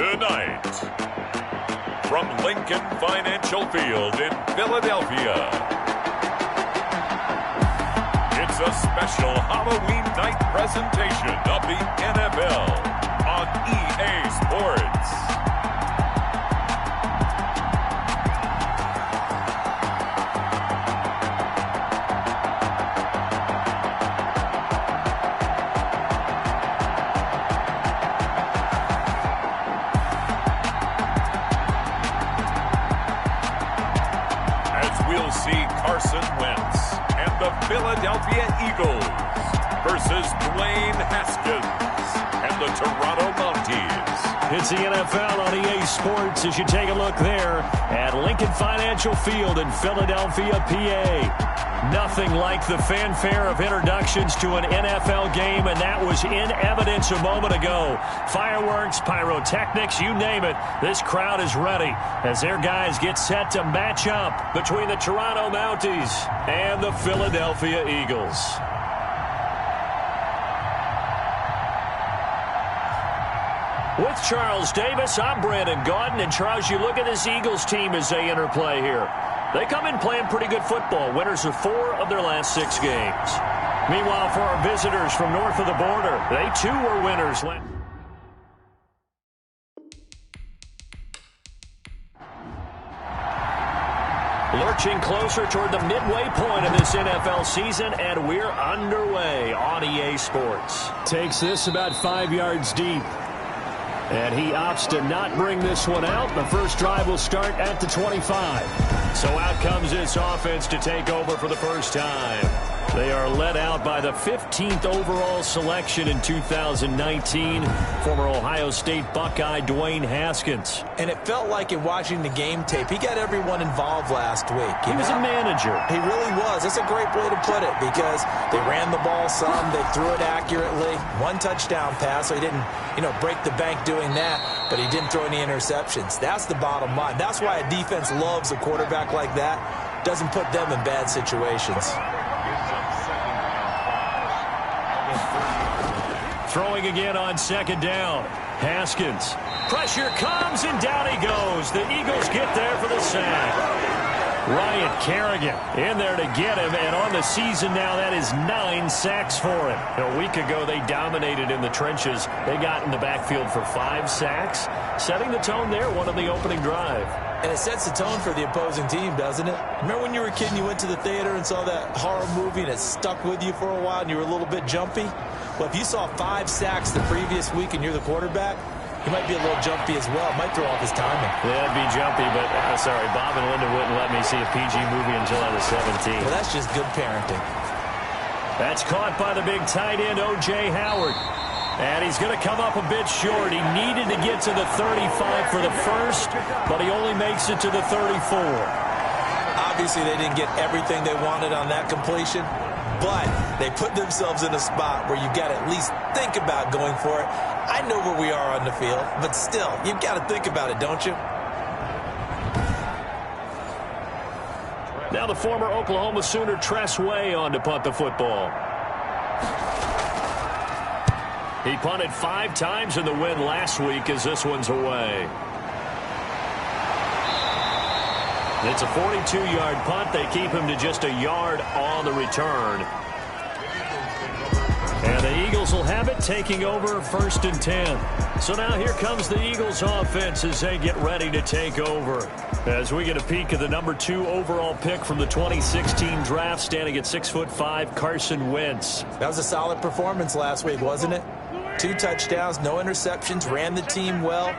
Tonight, from Lincoln Financial Field in Philadelphia, it's a special Halloween night presentation of the NFL on EA Sports. We'll see Carson Wentz and the Philadelphia Eagles versus Dwayne Haskins and the Toronto Mounties. It's the NFL on EA Sports as you take a look there at Lincoln Financial Field in Philadelphia, PA. Nothing like the fanfare of introductions to an NFL game, and that was in evidence a moment ago. Fireworks, pyrotechnics, you name it. This crowd is ready as their guys get set to match up between the Toronto Mounties and the Philadelphia Eagles. With Charles Davis, I'm Brandon Gaudin. And Charles, you look at this Eagles team as they interplay here. They come in playing pretty good football. Winners of 4 of their last 6 games. Meanwhile, for our visitors from north of the border, they too were winners. Lurching closer toward the midway point of this NFL season, and we're underway on EA Sports. Takes this about 5 yards deep. And he opts to not bring this one out. The first drive will start at the 25. So out comes this offense to take over for the first time. They are led out by the 15th overall selection in 2019. Former Ohio State Buckeye Dwayne Haskins. And it felt like in watching the game tape, he got everyone involved last week. He was a manager. He really was. That's a great way to put it because they ran the ball some. They threw it accurately. 1 touchdown pass, so he didn't, break the bank doing that, but he didn't throw any interceptions. That's the bottom line. That's why a defense loves a quarterback like that. Doesn't put them in bad situations. Throwing again on second down. Haskins. Pressure comes, and down he goes. The Eagles get there for the sack. Ryan Kerrigan in there to get him, and on the season now, that is 9 sacks for him. A week ago, they dominated in the trenches. They got in the backfield for 5 sacks, setting the tone there, one of the opening drive. And it sets the tone for the opposing team, doesn't it? Remember when you were a kid and you went to the theater and saw that horror movie and it stuck with you for a while and you were a little bit jumpy? Well, if you saw 5 sacks the previous week and you're the quarterback, he might be a little jumpy as well. Might throw off his timing. Yeah, it'd be jumpy, but sorry, Bob and Linda wouldn't let me see a PG movie until I was 17. Well, that's just good parenting. That's caught by the big tight end, O.J. Howard. And he's going to come up a bit short. He needed to get to the 35 for the first, but he only makes it to the 34. Obviously, they didn't get everything they wanted on that completion, but they put themselves in a spot where you've got to at least think about going for it. I know where we are on the field, but still, you've got to think about it, don't you? Now the former Oklahoma Sooner Tress Way on to punt the football. He punted 5 times in the win last week as this one's away. It's a 42-yard punt. They keep him to just a yard on the return. And the Eagles will have it, taking over 1st and 10. So now here comes the Eagles offense as they get ready to take over. As we get a peek at the number 2 overall pick from the 2016 draft, standing at 6'5", Carson Wentz. That was a solid performance last week, wasn't it? 2 touchdowns, no interceptions, ran the team well,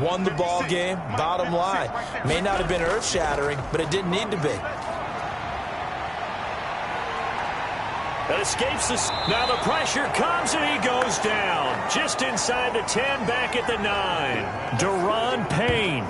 won the ball game. Bottom line, may not have been earth-shattering, but it didn't need to be. That escapes the... Now the pressure comes and he goes down. Just inside the 10, back at the 9. Deron Payne.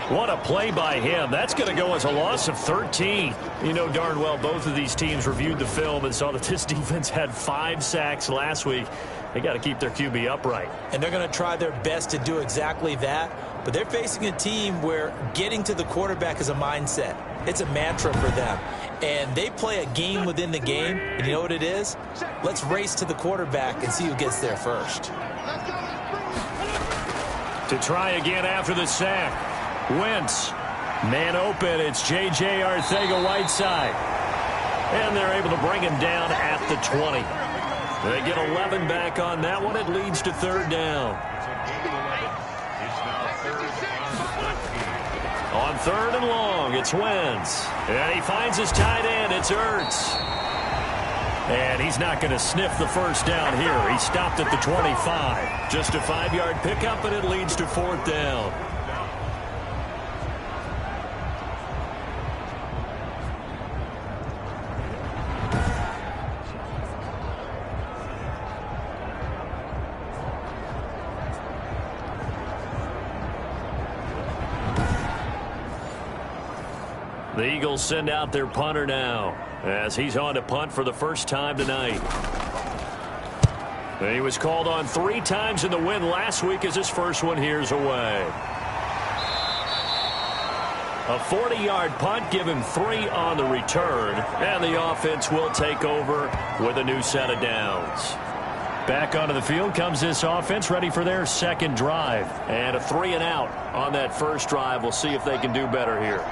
What a play by him. That's going to go as a loss of 13. You know darn well both of these teams reviewed the film and saw that this defense had 5 sacks last week. They got to keep their QB upright. And they're going to try their best to do exactly that. But they're facing a team where getting to the quarterback is a mindset. It's a mantra for them. And they play a game within the game. And you know what it is? Let's race to the quarterback and see who gets there first. To try again after the sack. Wentz. Man open. It's J.J. Arcega-Whiteside. And they're able to bring him down at the 20. They get 11 back on that one. It leads to third down. On third and long, it's Wentz. And he finds his tight end. It's Ertz. And he's not going to sniff the first down here. He stopped at the 25. Just a 5-yard pickup, and it leads to fourth down. The Eagles send out their punter now as he's on to punt for the first time tonight. He was called on 3 times in the win last week as his first one here's away. A 40-yard punt, give him 3 on the return, and the offense will take over with a new set of downs. Back onto the field comes this offense, ready for their second drive. And a 3-and-out on that first drive. We'll see if they can do better here.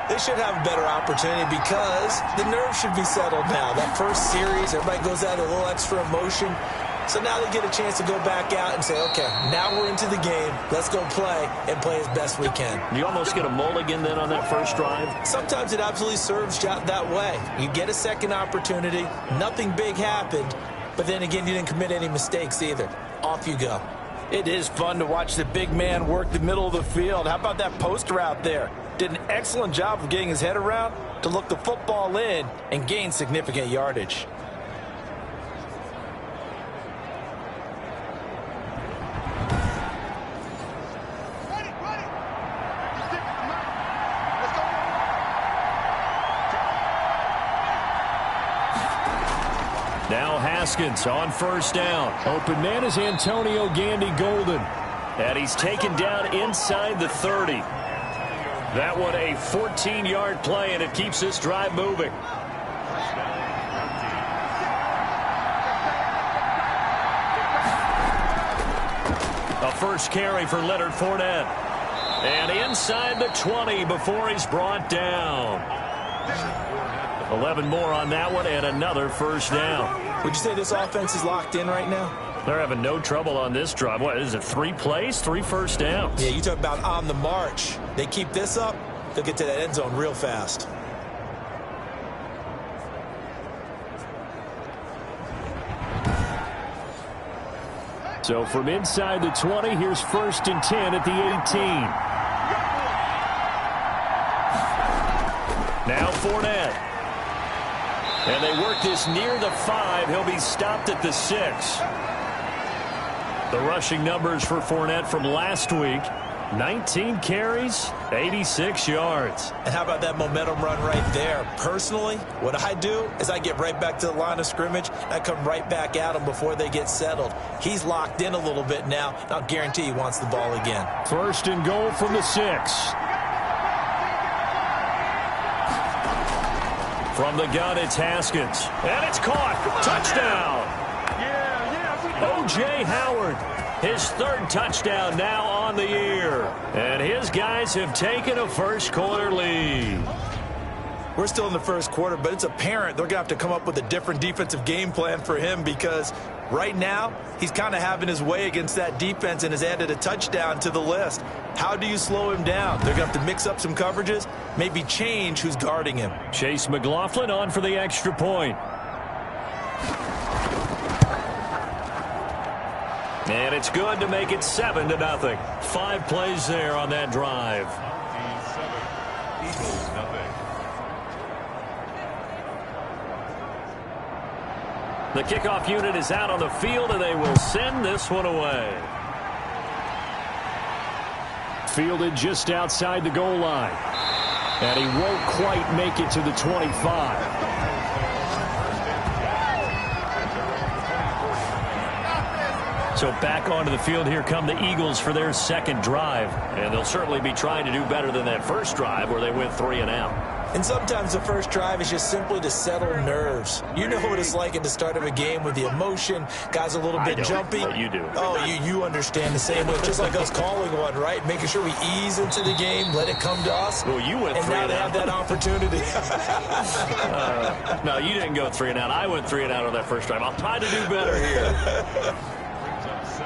They should have a better opportunity because the nerves should be settled now. That first series, everybody goes out a little extra emotion. So now they get a chance to go back out and say, okay, now we're into the game. Let's go play and play as best we can. You almost get a mulligan then on that first drive? Sometimes it absolutely serves you out that way. You get a second opportunity. Nothing big happened. But then again, you didn't commit any mistakes either. Off you go. It is fun to watch the big man work the middle of the field. How about that post route there? Did an excellent job of getting his head around to look the football in and gain significant yardage. Now Haskins on first down. Open man is Antonio Gandy Golden. And he's taken down inside the 30. That one a 14-yard play, and it keeps this drive moving. A first carry for Leonard Fournette. And inside the 20 before he's brought down. 11 more on that one, and another first down. Would you say this offense is locked in right now? They're having no trouble on this drive. What is it, 3 plays, 3 first downs? Yeah, you talk about on the march. They keep this up, they'll get to that end zone real fast. So from inside the 20, here's 1st and 10 at the 18. Now Fournette. And they work this near the 5. He'll be stopped at the 6. The rushing numbers for Fournette from last week, 19 carries, 86 yards. And how about that momentum run right there? Personally, what I do is I get right back to the line of scrimmage. I come right back at him before they get settled. He's locked in a little bit now. I'll guarantee he wants the ball again. 1st and goal from the 6. From the gun, it's Haskins. And it's caught. Touchdown. O.J. Howard, his 3rd touchdown now on the year. And his guys have taken a first-quarter lead. We're still in the first quarter, but it's apparent they're going to have to come up with a different defensive game plan for him because right now he's kind of having his way against that defense and has added a touchdown to the list. How do you slow him down? They're going to have to mix up some coverages, maybe change who's guarding him. Chase McLaughlin on for the extra point. And it's good to make it 7-0. 5 plays there on that drive. The kickoff unit is out on the field, and they will send this one away. Fielded just outside the goal line. And he won't quite make it to the 25. So back onto the field, here come the Eagles for their second drive. And they'll certainly be trying to do better than that first drive where they went 3 and out. And sometimes the first drive is just simply to settle nerves. You know what it's like at the start of a game with the emotion. Guys a little bit jumpy. But you do. Oh, you understand the same way. Just like us calling one, right? Making sure we ease into the game, let it come to us. Well, you went 3 and out. And now they have that opportunity. No, you didn't go 3 and out. I went 3 and out on that first drive. I'll try to do better here.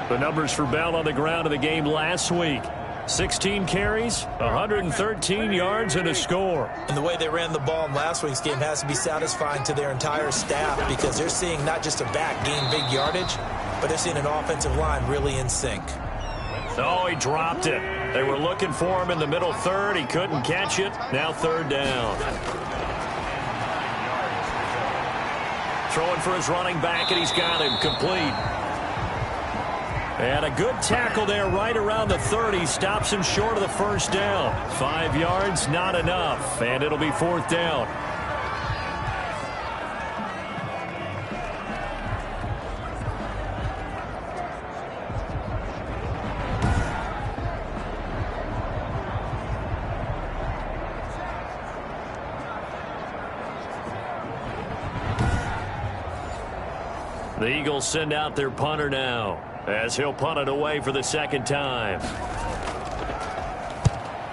The numbers for Bell on the ground in the game last week. 16 carries, 113 yards, and a score. And the way they ran the ball in last week's game has to be satisfying to their entire staff because they're seeing not just a back gain big yardage, but they're seeing an offensive line really in sync. Oh, he dropped it. They were looking for him in the middle third. He couldn't catch it. Now 3rd down. Throwing for his running back, and he's got him complete. And a good tackle there right around the 30. Stops him short of the first down. 5 yards, not enough. And it'll be 4th down. The Eagles send out their punter now, as he'll punt it away for the 2nd time.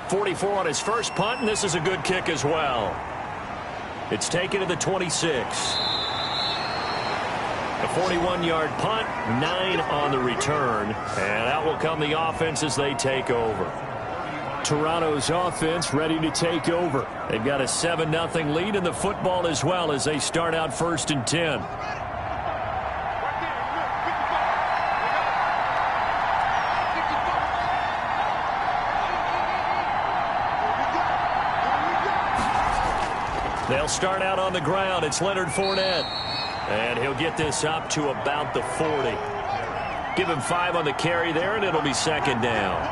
44 on his first punt, and this is a good kick as well. It's taken to the 26. A 41-yard punt, 9 on the return, and out will come the offense as they take over. Toronto's offense ready to take over. They've got a 7-0 lead in the football as well as they start out 1st and 10. They'll start out on the ground. It's Leonard Fournette. And he'll get this up to about the 40. Give him 5 on the carry there, and it'll be 2nd down.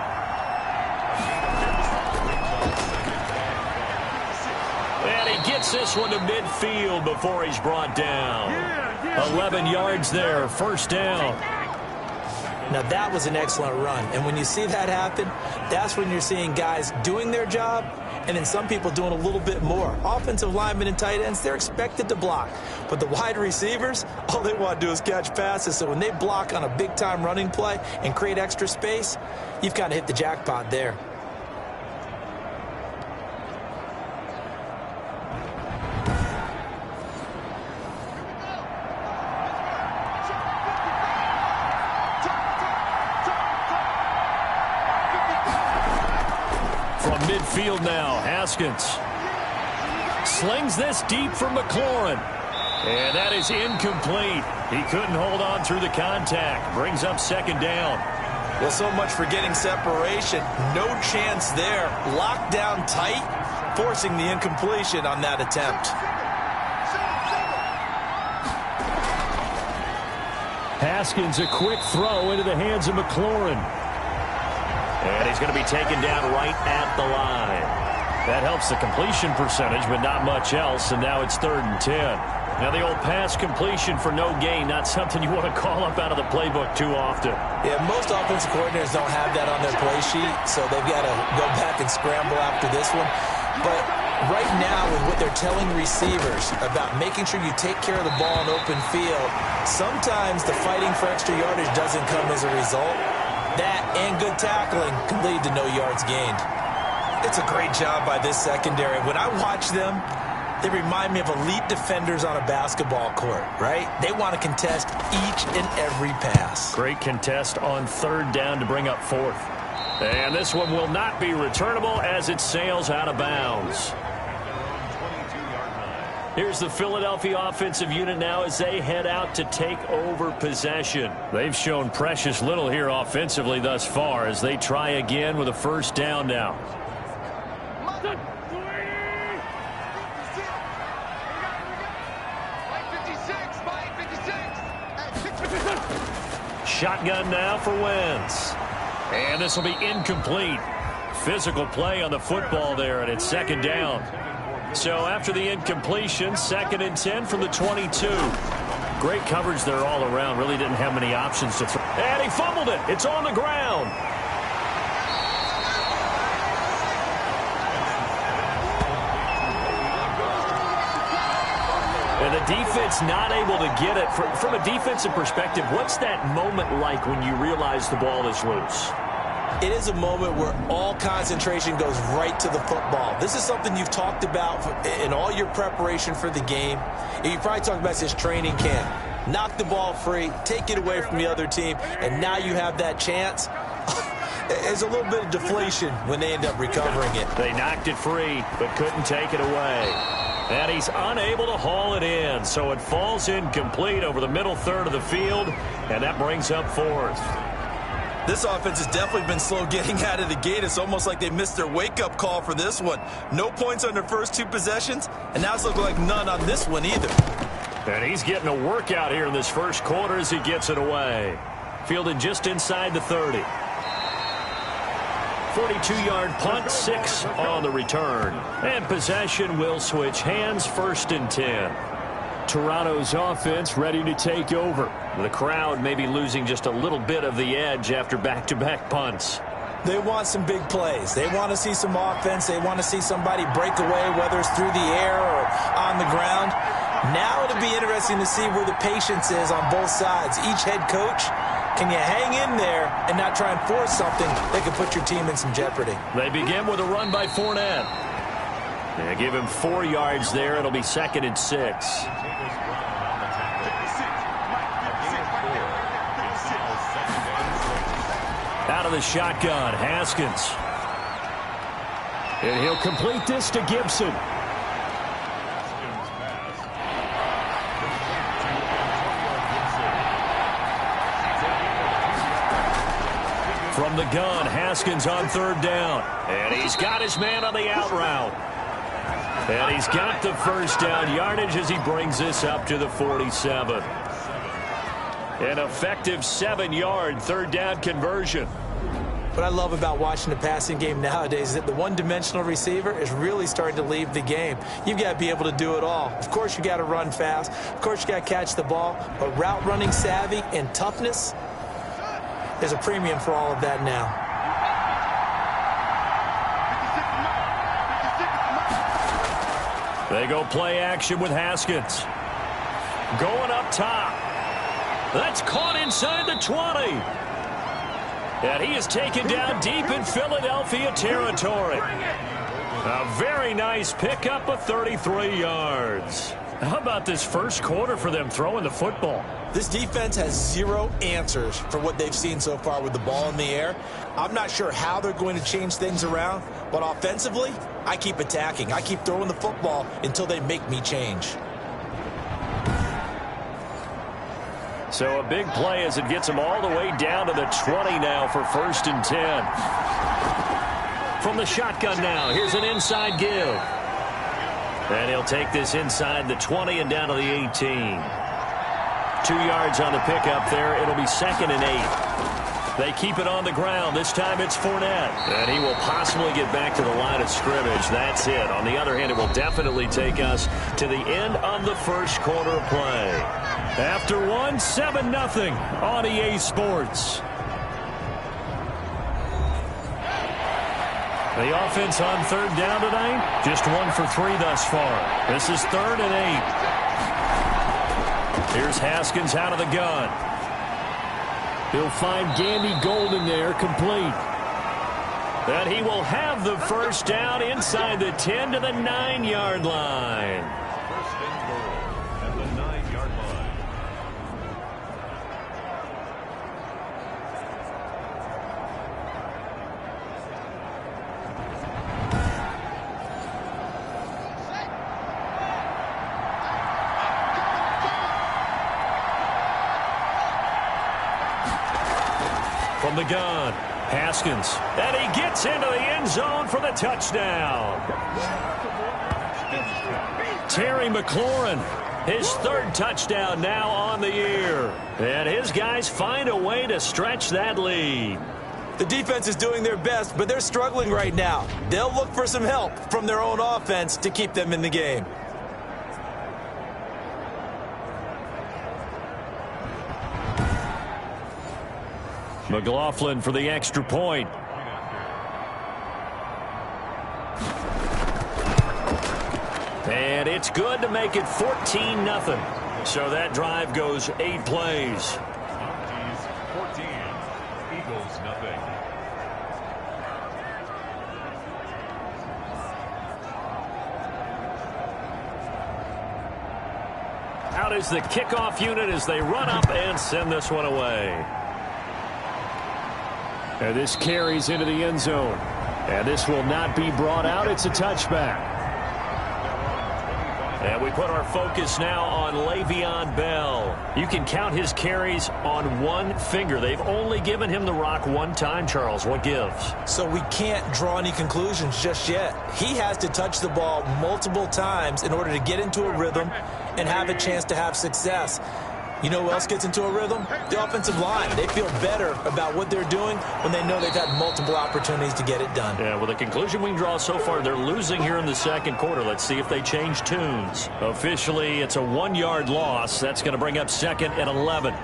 And he gets this one to midfield before he's brought down. 11 yards there, 1st down. Now, that was an excellent run. And when you see that happen, that's when you're seeing guys doing their job and then some people doing a little bit more. Offensive linemen and tight ends, they're expected to block. But the wide receivers, all they want to do is catch passes. So when they block on a big-time running play and create extra space, you've kind of hit the jackpot there. Midfield now, Haskins slings this deep for McLaurin, and that is incomplete. He couldn't hold on through the contact. Brings up 2nd down. Well, so much for getting separation. No chance there. Locked down tight, forcing the incompletion on that attempt. Haskins, a quick throw into the hands of McLaurin. And he's going to be taken down right at the line. That helps the completion percentage, but not much else, and now it's 3rd and 10. Now, the old pass completion for no gain, not something you want to call up out of the playbook too often. Yeah, most offensive coordinators don't have that on their play sheet, so they've got to go back and scramble after this one. But right now, with what they're telling receivers about making sure you take care of the ball in open field, sometimes the fighting for extra yardage doesn't come as a result. That and good tackling can lead to no yards gained. It's a great job by this secondary. When I watch them, they remind me of elite defenders on a basketball court, right? They want to contest each and every pass. Great contest on 3rd down to bring up 4th. And this one will not be returnable as it sails out of bounds. Here's the Philadelphia offensive unit now as they head out to take over possession. They've shown precious little here offensively thus far as they try again with a 1st down now. Shotgun now for Wentz. And this will be incomplete. Physical play on the football there, and it's 2nd down. So after the incompletion, 2nd and 10 from the 22. Great coverage there all around. Really didn't have many options to throw. And he fumbled it. It's on the ground. defense not able to get it. From a defensive perspective, what's that moment like when you realize the ball is loose? It is a moment where all concentration goes right to the football. This is something you've talked about in all your preparation for the game. And you probably talked about this training camp. Knock the ball free, take it away from the other team, and now you have that chance. There's a little bit of deflation when they end up recovering it. They knocked it free, but couldn't take it away. And he's unable to haul it in, so it falls incomplete over the middle third of the field, and that brings up fourth. This offense has definitely been slow getting out of the gate. It's almost like they missed their wake-up call for this one. No points on their first two possessions, and now it's looking like none on this one either. And he's getting a workout here in this first quarter as he gets it away. Fielded just inside the 30. 42-yard punt, 6 on the return. And possession will switch hands, 1st and 10. Toronto's offense ready to take over. The crowd may be losing just a little bit of the edge after back-to-back punts. They want some big plays. They want to see some offense. They want to see somebody break away, whether it's through the air or on the ground. Now it'll be interesting to see where the patience is on both sides. Each head coach, can you hang in there and not try and force something that could put your team in some jeopardy? They begin with a run by Fournette. They give him 4 yards there. It'll be 2nd and 6. Out of the shotgun, Haskins. And he'll complete this to Gibson. From the gun, Haskins on 3rd down. And he's got his man on the out route. And he's got the first down yardage as he brings this up to the 47. An effective 7-yard 3rd down conversion. What I love about watching the passing game nowadays is that the one-dimensional receiver is really starting to leave the game. You've got to be able to do it all. Of course, you got to run fast. Of course, you got to catch the ball. But route running savvy and toughness, there's a premium for all of that now. They go play action with Haskins. Going up top. That's caught inside the 20. And he is taken down deep in Philadelphia territory. A very nice pickup of 33 yards. How about this first quarter for them throwing the football? This defense has 0 answers for what they've seen so far with the ball in the air. I'm not sure how they're going to change things around, but offensively, I keep attacking. I keep throwing the football until they make me change. So a big play as it gets him all the way down to the 20 now for 1st and 10. From the shotgun now, here's an inside give. And he'll take this inside the 20 and down to the 18. 2 yards on the pickup there. It'll be 2nd and 8. They keep it on the ground. This time it's Fournette. And he will possibly get back to the line of scrimmage. That's it. On the other hand, it will definitely take us to the end of the first quarter of play. After 7-0 on EA Sports. The offense on 3rd down tonight, just 1 for 3 thus far. This is 3rd and 8. Here's Haskins out of the gun. He'll find Gandy Golden there, complete. And he will have the first down inside the 10 to the 9-yard line. First and goal at the 9-yard line. From the gun, Haskins. And he gets into the end zone for the touchdown. Terry McLaurin, his 3rd touchdown now on the year. And his guys find a way to stretch that lead. The defense is doing their best, but they're struggling right now. They'll look for some help from their own offense to keep them in the game. McLaughlin for the extra point. And it's good to make it 14-0. So that drive goes 8 plays. Mounties 14, Eagles nothing. Out is the kickoff unit as they run up and send this one away. And this carries into the end zone. And this will not be brought out. It's a touchback. And we put our focus now on Le'Veon Bell. You can count his carries on one finger. They've only given him the rock one time, Charles. What gives? So we can't draw any conclusions just yet. He has to touch the ball multiple times in order to get into a rhythm and have a chance to have success. You know who else gets into a rhythm? The offensive line. They feel better about what they're doing when they know they've had multiple opportunities to get it done. Yeah, well, the conclusion we can draw so far, they're losing here in the second quarter. Let's see if they change tunes. Officially, it's a 1-yard loss. That's going to bring up 2nd and 11.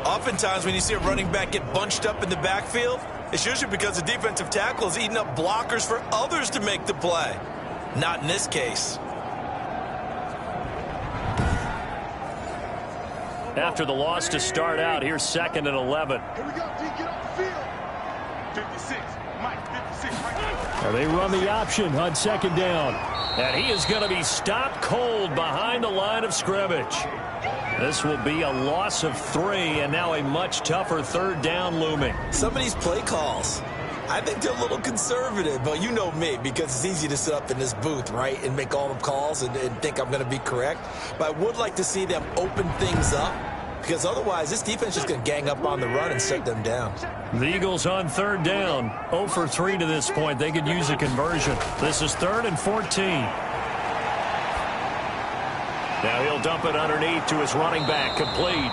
Oftentimes when you see a running back get bunched up in the backfield, it's usually because the defensive tackle is eating up blockers for others to make the play. Not in this case. After the loss to start out, here's 2nd and 11. Here we go, D. Get off the field. 56. Mike, 56 right now. They run the option on 2nd down. And he is going to be stopped cold behind the line of scrimmage. This will be a loss of 3, and now a much tougher 3rd down looming. Some of these play calls, I think they're a little conservative, but you know me, because it's easy to sit up in this booth, right, and make all the calls and think I'm going to be correct. But I would like to see them open things up, because otherwise this defense is going to gang up on the run and shut them down. The Eagles on 3rd down, 0 for 3 to this point. They could use a conversion. This is 3rd and 14. Now he'll dump it underneath to his running back, complete.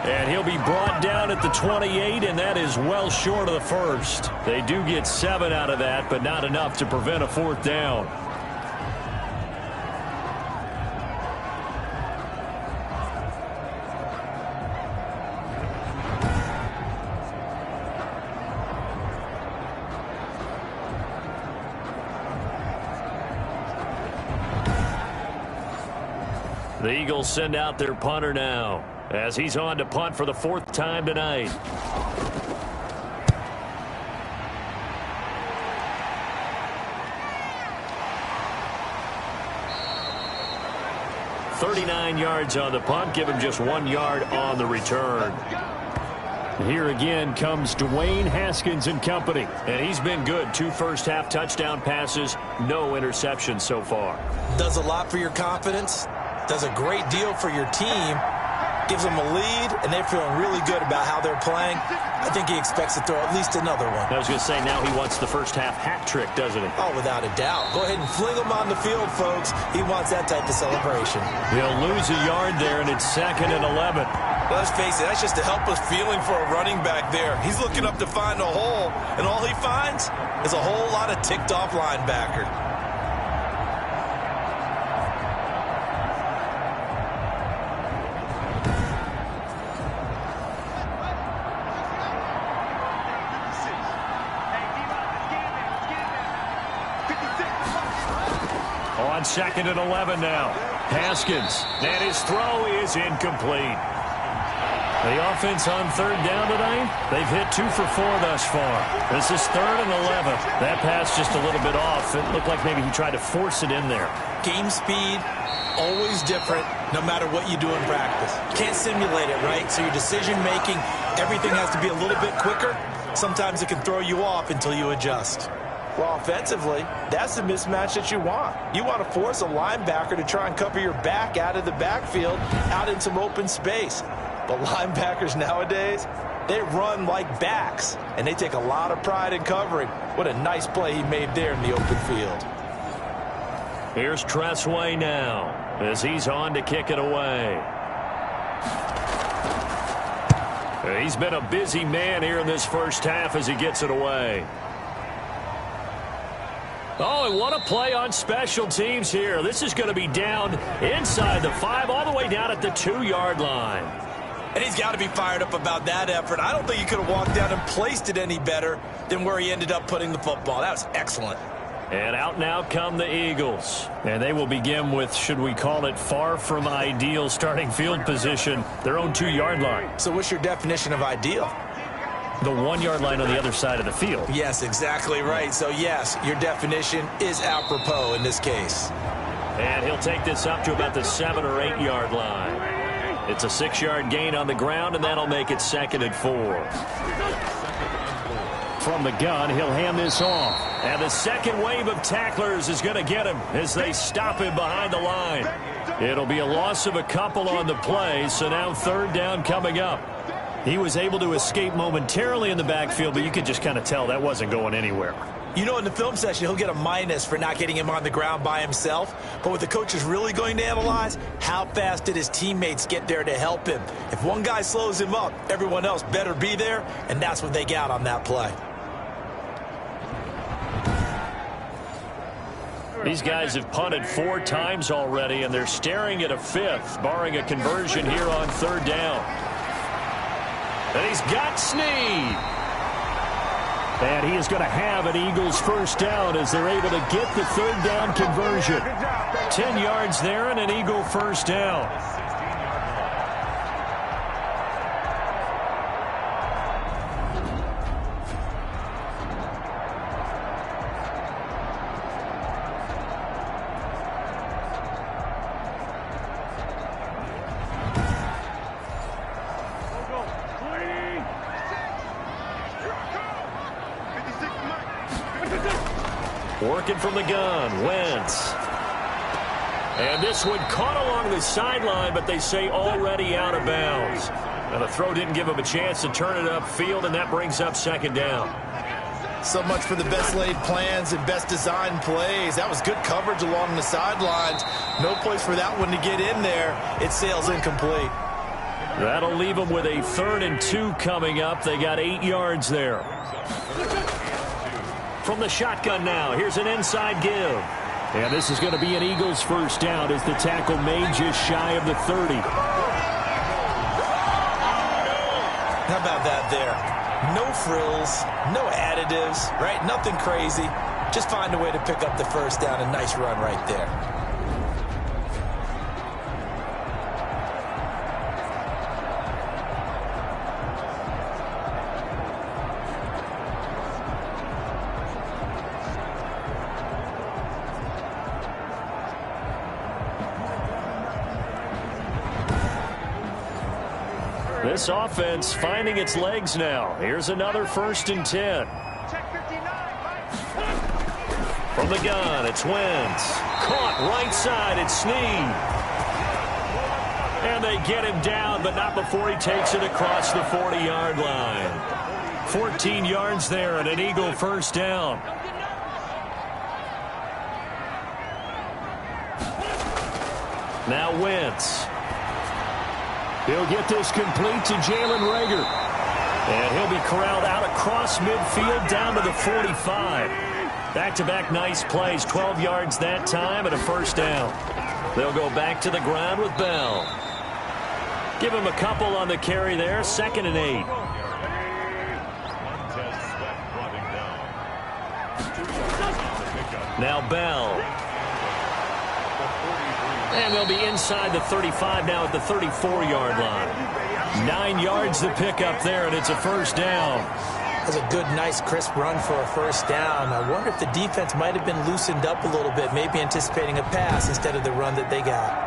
And he'll be brought down at the 28, and that is well short of the first. They do get 7 out of that, but not enough to prevent a 4th down. The Eagles send out their punter now, as he's on to punt for the 4th time tonight. $39 yards on the punt, give him just 1 yard on the return. Here again comes Dwayne Haskins and company, and he's been good. 2 first-half touchdown passes, no interceptions so far. Does a lot for your confidence, does a great deal for your team, gives them a lead, and they're feeling really good about how they're playing. I think he expects to throw at least another one. I was going to say, now he wants the first-half hat trick, doesn't he? Oh, without a doubt. Go ahead and fling him on the field, folks. He wants that type of celebration. He'll lose a yard there, and it's 2nd and 11. Let's face it, that's just a helpless feeling for a running back there. He's looking up to find a hole, and all he finds is a whole lot of ticked-off linebacker. On 2nd and 11 now. Haskins, and his throw is incomplete. The offense on 3rd down tonight, they've hit 2 for 4 thus far. This is 3rd and 11. That pass just a little bit off. It looked like maybe he tried to force it in there. Game speed, always different, no matter what you do in practice. You can't simulate it, right? So your decision-making, everything has to be a little bit quicker. Sometimes it can throw you off until you adjust. Well, offensively, that's the mismatch that you want. You want to force a linebacker to try and cover your back out of the backfield, out in some open space. But linebackers nowadays, they run like backs, and they take a lot of pride in covering. What a nice play he made there in the open field. Here's Tressway now, as he's on to kick it away. He's been a busy man here in this first half as he gets it away. Oh, and what a play on special teams here. This is going to be down inside the 5, all the way down at the 2-yard line. And he's got to be fired up about that effort. I don't think he could have walked down and placed it any better than where he ended up putting the football. That was excellent. And out now come the Eagles. And they will begin with, should we call it, far from ideal starting field position, their own 2-yard line. So what's your definition of ideal? The 1-yard line on the other side of the field. Yes, exactly right. So, yes, your definition is apropos in this case. And he'll take this up to about the 7- or 8-yard line. It's a 6-yard gain on the ground, and that'll make it 2nd and 4. From the gun, he'll hand this off. And the second wave of tacklers is going to get him as they stop him behind the line. It'll be a loss of a couple on the play, so now 3rd down coming up. He was able to escape momentarily in the backfield, but you could just kind of tell that wasn't going anywhere. You know, in the film session, he'll get a minus for not getting him on the ground by himself. But what the coach is really going to analyze, how fast did his teammates get there to help him? If one guy slows him up, everyone else better be there, and that's what they got on that play. These guys have punted 4 times already, and they're staring at a 5th, barring a conversion here on 3rd down. And he's got Snead. And he is going to have an Eagles first down as they're able to get the 3rd down conversion. 10 yards there and an Eagle first down. Working from the gun, Wentz. And this one caught along the sideline, but they say already out of bounds. Now the throw didn't give him a chance to turn it upfield, and that brings up 2nd down. So much for the best laid plans and best designed plays. That was good coverage along the sidelines. No place for that one to get in there. It sails incomplete. That'll leave them with a 3rd and 2 coming up. They got 8 yards there. From the shotgun now, here's an inside give. And this is going to be an Eagles first down as the tackle made just shy of the 30. How about that there? No frills, no additives, right? Nothing crazy. Just find a way to pick up the first down. A nice run right there. This offense finding its legs now. Here's another 1st and 10. From the gun, it's Wentz. Caught right side, it's Snead. And they get him down, but not before he takes it across the 40-yard line. 14 yards there and an Eagle first down. Now Wentz. He'll get this complete to Jalen Reagor. And he'll be corralled out across midfield down to the 45. Back-to-back nice plays, 12 yards that time and a first down. They'll go back to the ground with Bell. Give him a couple on the carry there, 2nd and 8. Now Bell. And they'll be inside the 35 now at the 34-yard line. 9 yards to pick up there, and it's a first down. That's a good, nice, crisp run for a first down. I wonder if the defense might have been loosened up a little bit, maybe anticipating a pass instead of the run that they got.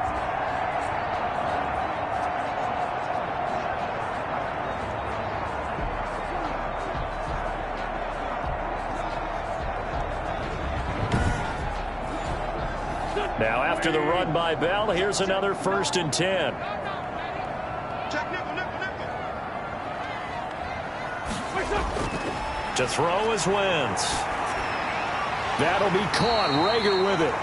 Now after the run by Bell, here's another 1st and 10. To throw is Wentz. That'll be caught. Reagor with it.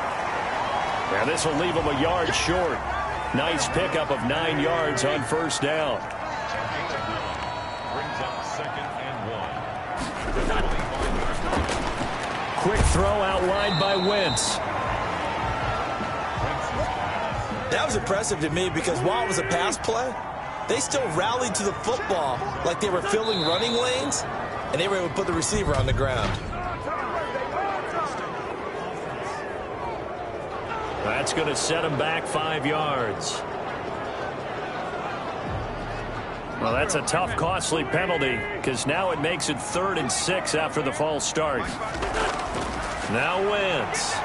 And this will leave him a yard short. Nice pickup of 9 yards on first down. Brings up 2nd and 1. Quick throw out wide by Wentz. That was impressive to me because while it was a pass play, they still rallied to the football like they were filling running lanes, and they were able to put the receiver on the ground. That's going to set him back 5 yards. Well, that's a tough, costly penalty because now it makes it 3rd and 6 after the false start. Now Wentz.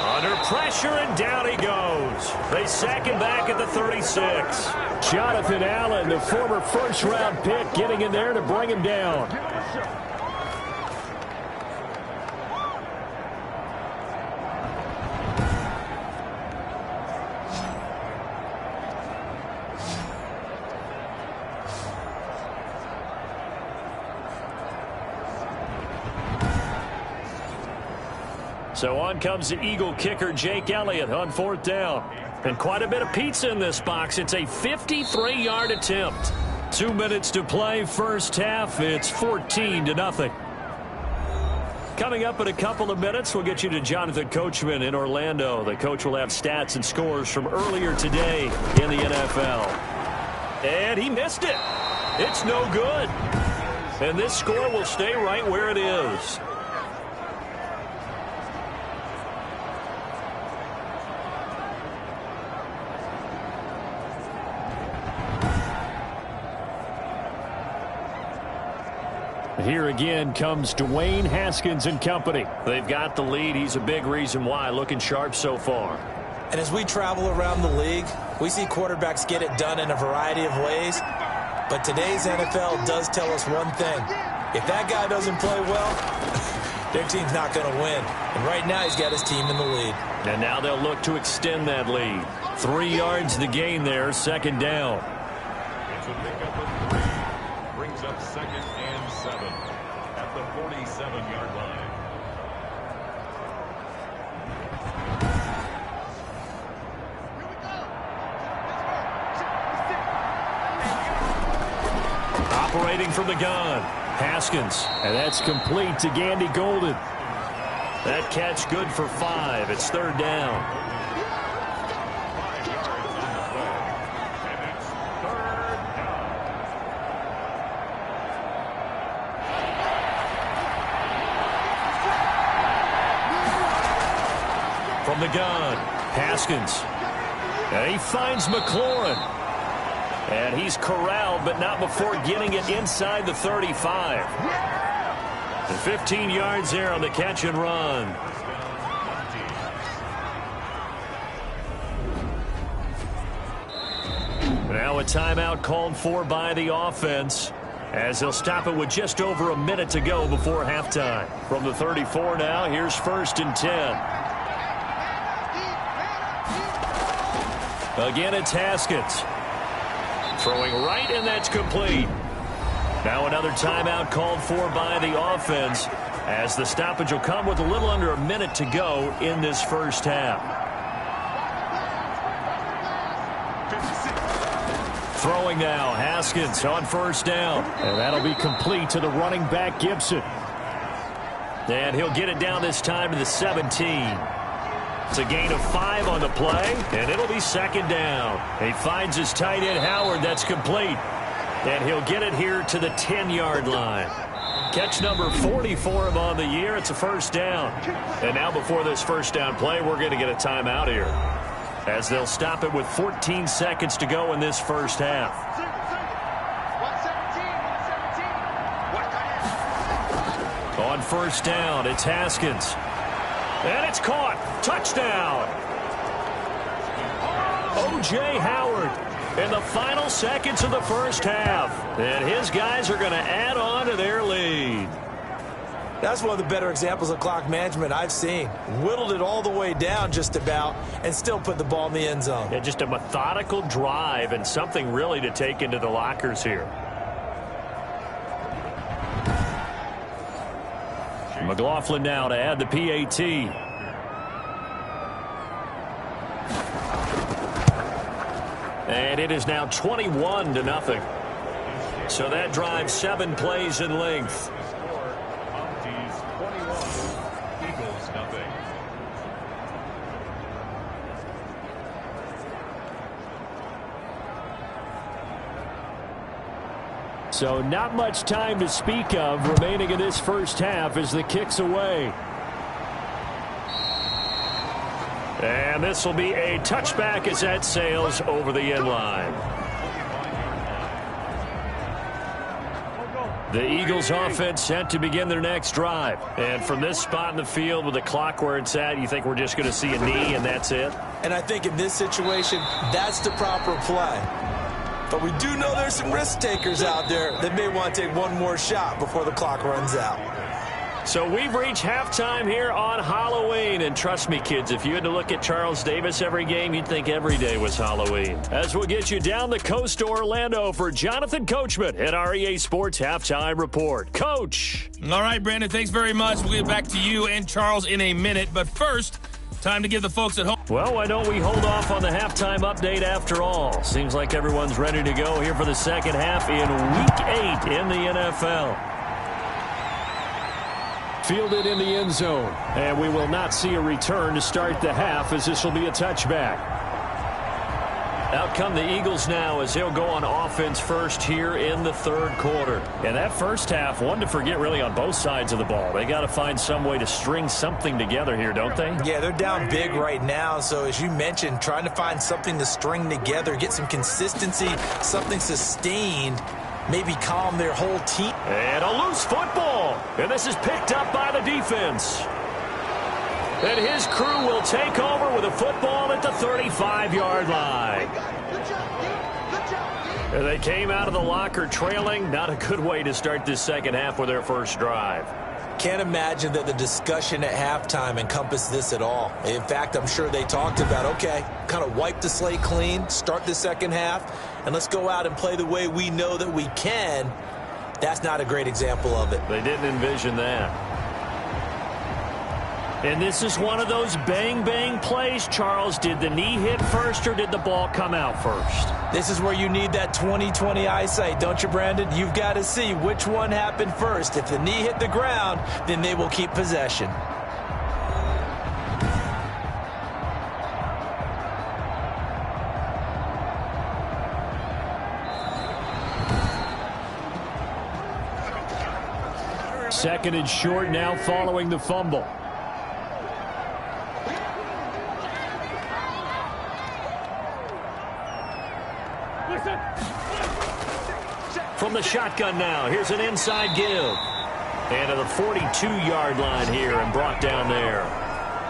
Under pressure, and down he goes. They sack him back at the 36. Jonathan Allen, the former first-round pick, getting in there to bring him down. So on comes the Eagle kicker, Jake Elliott, on 4th down. And quite a bit of pizza in this box. It's a 53-yard attempt. 2 minutes to play, first half. It's 14-0. Coming up in a couple of minutes, we'll get you to Jonathan Coachman in Orlando. The coach will have stats and scores from earlier today in the NFL. And he missed it. It's no good. And this score will stay right where it is. Here again comes Dwayne Haskins and company. They've got the lead. He's a big reason why. Looking sharp so far. And as we travel around the league, we see quarterbacks get it done in a variety of ways. But today's NFL does tell us one thing. If that guy doesn't play well, their team's not going to win. And right now he's got his team in the lead. And now they'll look to extend that lead. 3 yards to gain there, 2nd down. It's a pickup of 3. Brings up 2nd and 7 at the 47-yard line. Operating from the gun, Haskins. And that's complete to Gandy Golden. That catch good for 5. It's 3rd down. 5 yards on the play. And it's 3rd down. From the gun, Haskins. And he finds McLaurin. And he's corralled, but not before getting it inside the 35. And 15 yards there on the catch and run. Now a timeout called for by the offense, as they'll stop it with just over a minute to go before halftime. From the 34 now, here's 1st and 10. Again, it's Haskins. Throwing right, and that's complete. Now another timeout called for by the offense, as the stoppage will come with a little under a minute to go in this first half. 56. Throwing now, Haskins on 1st down. And that'll be complete to the running back, Gibson. And he'll get it down this time to the 17. It's a gain of 5 on the play, and it'll be 2nd down. He finds his tight end, Howard. That's complete. And he'll get it here to the 10-yard line. Catch number 40 for him on the year. It's a 1st down. And now before this 1st down play, we're going to get a timeout here, as they'll stop it with 14 seconds to go in this first half. 117. On 1st down, it's Haskins. And it's caught. Touchdown. O.J. Howard in the final seconds of the first half. And his guys are going to add on to their lead. That's one of the better examples of clock management I've seen. Whittled it all the way down just about and still put the ball in the end zone. Yeah, just a methodical drive and something really to take into the lockers here. McLaughlin now to add the PAT. And it is now 21-0. So that drive 7 plays in length. Mounties 21, Eagles nothing. So not much time to speak of remaining in this first half as the kick's away. And this will be a touchback as that sails over the end line. The Eagles offense set to begin their next drive. And from this spot in the field with the clock where it's at, you think we're just going to see a knee and that's it? And I think in this situation, that's the proper play. But we do know there's some risk takers out there that may want to take one more shot before the clock runs out. So we've reached halftime here on Halloween. And trust me, kids, if you had to look at Charles Davis every game, you'd think every day was Halloween. As we'll get you down the coast to Orlando for Jonathan Coachman at REA Sports Halftime Report. Coach. All right, Brandon, thanks very much. We'll get back to you and Charles in a minute. But first, time to give the folks at home. Well, why don't we hold off on the halftime update after all? Seems like everyone's ready to go here for the second half in Week 8 in the NFL. Fielded in the end zone, and we will not see a return to start the half as this will be a touchback. Out come the Eagles now as they'll go on offense first here in the third quarter. And that first half, one to forget really on both sides of the ball. They got to find some way to string something together here, don't they? Yeah, they're down big right now. So as you mentioned, trying to find something to string together, get some consistency, something sustained, maybe calm their whole team. And a loose football. And this is picked up by the defense. And his crew will take over with a football at the 35-yard line. And they came out of the locker trailing. Not a good way to start this second half with their first drive. Can't imagine that the discussion at halftime encompassed this at all. In fact, I'm sure they talked about, okay, kind of wipe the slate clean, start the second half, and let's go out and play the way we know that we can. That's not a great example of it. They didn't envision that. And this is one of those bang-bang plays, Charles. Did the knee hit first or did the ball come out first? This is where you need that 20/20 eyesight, don't you, Brandon? You've got to see which one happened first. If the knee hit the ground, then they will keep possession. Second and short now following the fumble. From the shotgun now, here's an inside give. And to the 42-yard line here and brought down there.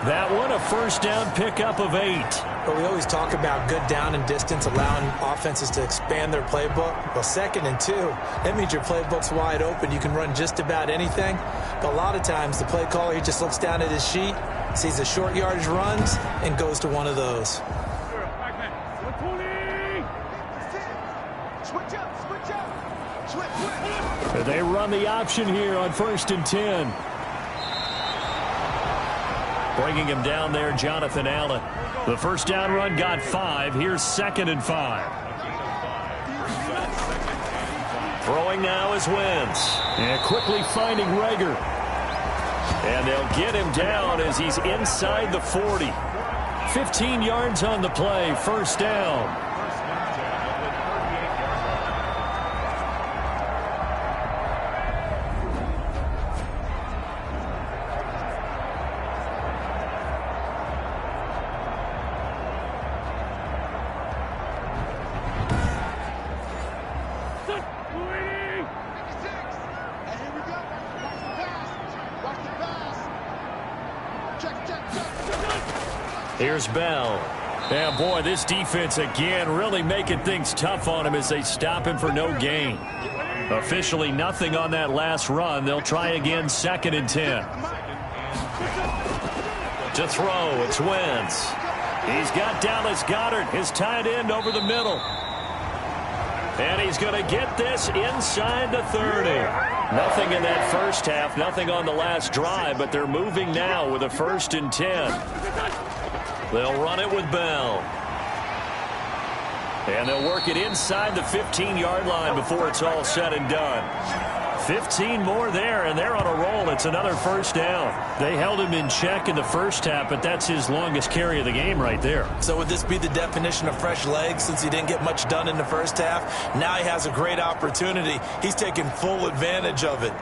That one a first down pickup of 8. But we always talk about good down and distance, allowing offenses to expand their playbook. Well, 2nd and 2, that means your playbook's wide open. You can run just about anything. But a lot of times the play caller, he just looks down at his sheet, sees the short yardage runs, and goes to one of those. They run the option here on 1st and 10. Bringing him down there, Jonathan Allen. The first down run got 5. Here's 2nd and 5. Throwing now is Wentz. And quickly finding Rager. And they'll get him down as he's inside the 40. 15 yards on the play, first down. Here's Bell. And boy, this defense again really making things tough on him as they stop him for no gain. Officially nothing on that last run. They'll try again, 2nd and 10. To throw, it's Wentz. He's got Dallas Goedert, his tight end, over the middle. And he's going to get this inside the 30. Nothing in that first half, nothing on the last drive, but they're moving now with a 1st and 10. They'll run it with Bell. And they'll work it inside the 15-yard line before it's all said and done. 15 more there, and they're on a roll. It's another first down. They held him in check in the first half, but that's his longest carry of the game right there. So would this be the definition of fresh legs since he didn't get much done in the first half? Now he has a great opportunity. He's taking full advantage of it.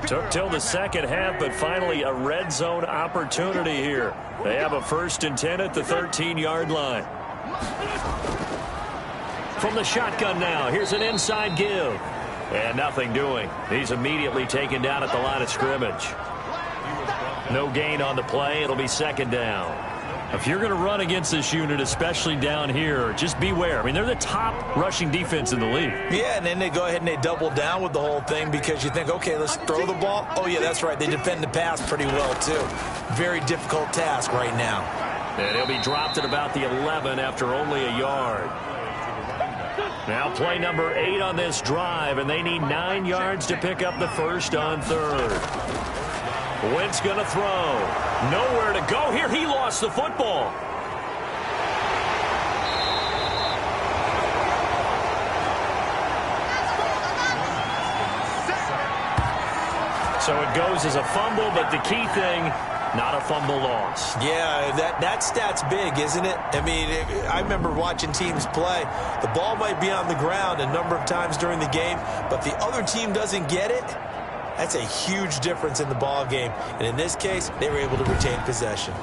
Took till the second half, but finally a red zone opportunity here. They have a 1st and 10 at the 13-yard line. From the shotgun now, here's an inside give. And nothing doing. He's immediately taken down at the line of scrimmage. No gain on the play. It'll be 2nd down. If you're going to run against this unit, especially down here, just beware. I mean, they're the top rushing defense in the league. Yeah, and then they go ahead and they double down with the whole thing because you think, okay, let's throw the ball. Oh, yeah, that's right. They defend the pass pretty well, too. Very difficult task right now. And he'll be dropped at about the 11 after only a yard. Now play number 8 on this drive, and they need 9 yards to pick up the 1st on 3rd. Wentz going to throw. Nowhere to go here. He lost the football. So it goes as a fumble, but the key thing, not a fumble loss. Yeah, that stat's big, isn't it? I mean, I remember watching teams play. The ball might be on the ground a number of times during the game, but the other team doesn't get it. That's a huge difference in the ball game. And in this case, they were able to retain possession.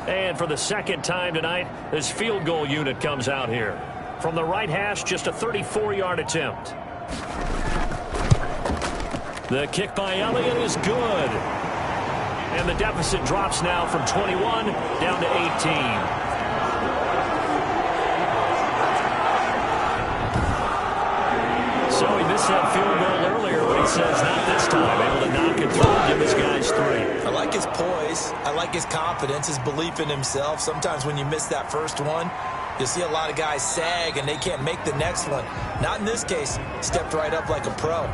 And for the 2nd time tonight, this field goal unit comes out here. From the right hash, just a 34-yard attempt. The kick by Elliott is good. And the deficit drops now from 21 down to 18. So he missed that field goal earlier, but he says not this time. Able to knock it through and give his guys 3. I like his poise. I like his confidence, his belief in himself. Sometimes when you miss that first one, you'll see a lot of guys sag and they can't make the next one. Not in this case. Stepped right up like a pro.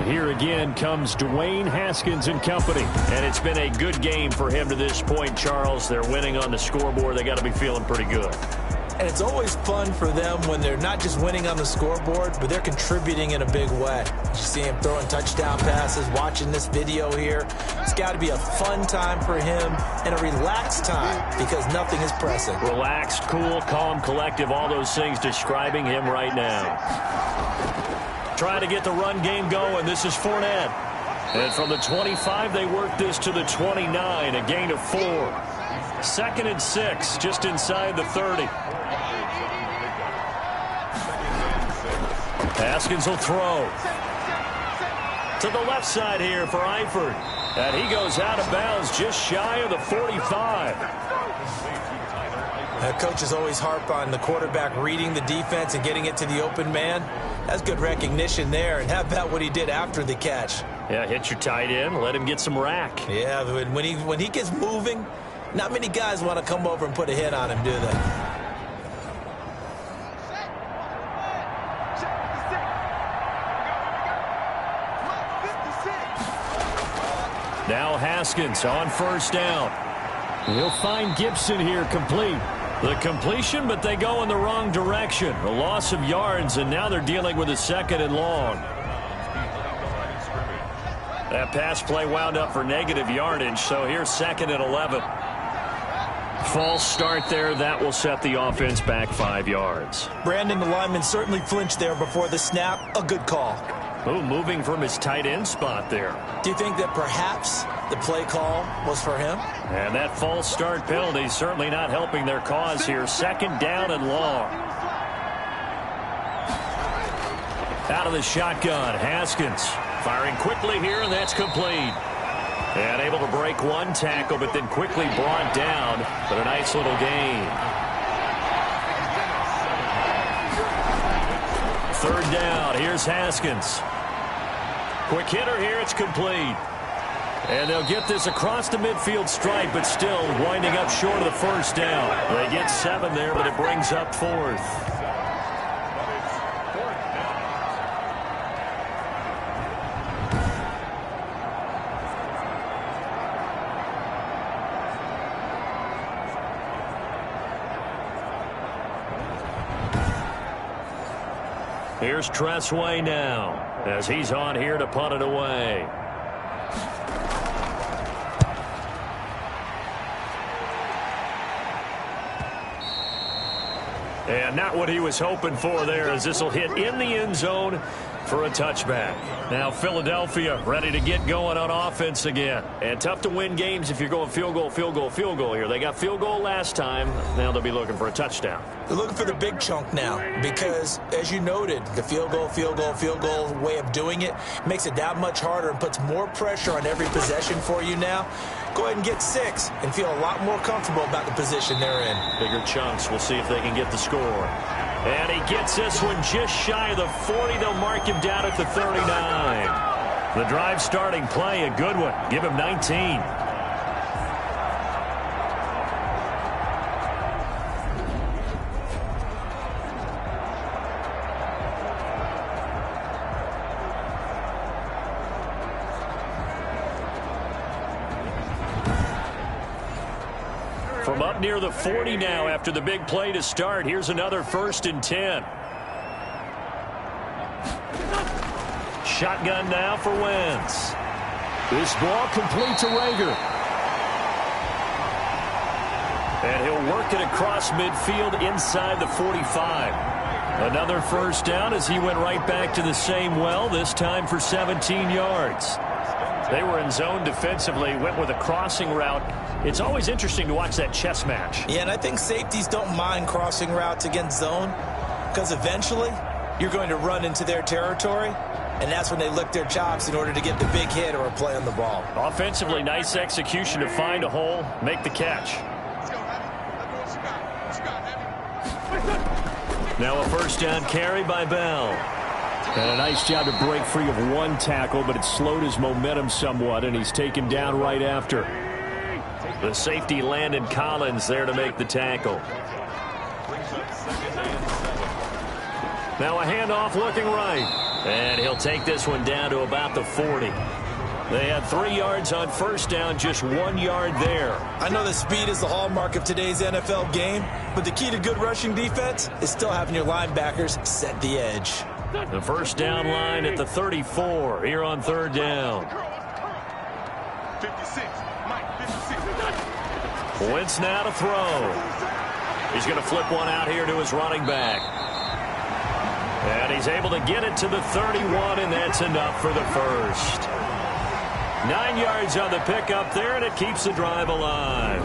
Here again comes Dwayne Haskins and company. And it's been a good game for him to this point, Charles. They're winning on the scoreboard. They got to be feeling pretty good. And it's always fun for them when they're not just winning on the scoreboard, but they're contributing in a big way. You see him throwing touchdown passes, watching this video here. It's got to be a fun time for him and a relaxed time because nothing is pressing. Relaxed, cool, calm, collective, all those things describing him right now. Trying to get the run game going. This is Fournette. And from the 25, they work this to the 29, a gain of 4. 2nd and 6, just inside the 30. Haskins will throw. To the left side here for Eifert. And he goes out of bounds just shy of the 45. That coach is always harp on the quarterback reading the defense and getting it to the open man. That's good recognition there. And how about what he did after the catch? Yeah, hit your tight end, let him get some rack. Yeah, when he gets moving, not many guys want to come over and put a hit on him, do they? Now Haskins on 1st down. He'll find Gibson here complete. The completion, but they go in the wrong direction. A loss of yards, and now they're dealing with a 2nd and long. That pass play wound up for negative yardage, so here's 2nd and 11. False start there. That will set the offense back 5 yards. Brandon, the lineman certainly flinched there before the snap. A good call. Oh, moving from his tight end spot there. Do you think that perhaps the play call was for him? And that false start penalty certainly not helping their cause here. 2nd down and long. Out of the shotgun, Haskins firing quickly here, and that's complete. And able to break one tackle, but then quickly brought down. But a nice little gain. 3rd down. Here's Haskins. Quick hitter here. It's complete. And they'll get this across the midfield stripe, but still winding up short of the 1st down. They get 7 there, but it brings up 4th. Here's Tressway now as he's on here to punt it away. And not what he was hoping for there, as this will hit in the end zone for a touchback. Now Philadelphia ready to get going on offense again. And tough to win games if you're going field goal, field goal, field goal here. They got field goal last time. Now they'll be looking for a touchdown. They're looking for the big chunk now because, as you noted, the field goal, field goal, field goal way of doing it makes it that much harder and puts more pressure on every possession for you now. Go ahead and get 6 and feel a lot more comfortable about the position they're in. Bigger chunks. We'll see if they can get the score. And he gets this one just shy of the 40. They'll mark him down at the 39. The drive starting play, a good one. Give him 19. From up near the 40 now after the big play to start. Here's another 1st and 10. Shotgun now for Wentz. This ball complete to Rager. And he'll work it across midfield inside the 45. Another 1st down as he went right back to the same well, this time for 17 yards. They were in zone defensively, went with a crossing route. It's always interesting to watch that chess match. Yeah, and I think safeties don't mind crossing routes against zone because eventually you're going to run into their territory, and that's when they lick their chops in order to get the big hit or a play on the ball. Offensively, nice execution to find a hole, make the catch. Now a 1st down carry by Bell. And a nice job to break free of one tackle, but it slowed his momentum somewhat, and he's taken down right after. The safety Landon Collins there to make the tackle. Now a handoff looking right. And he'll take this one down to about the 40. They had 3 yards on 1st down, just 1 yard there. I know that speed is the hallmark of today's NFL game, but the key to good rushing defense is still having your linebackers set the edge. The 1st down line at the 34 here on 3rd down. 56. Mike, 56. Wentz now to throw. He's going to flip one out here to his running back. And he's able to get it to the 31, and that's enough for the 1st. 9 yards on the pickup there, and it keeps the drive alive.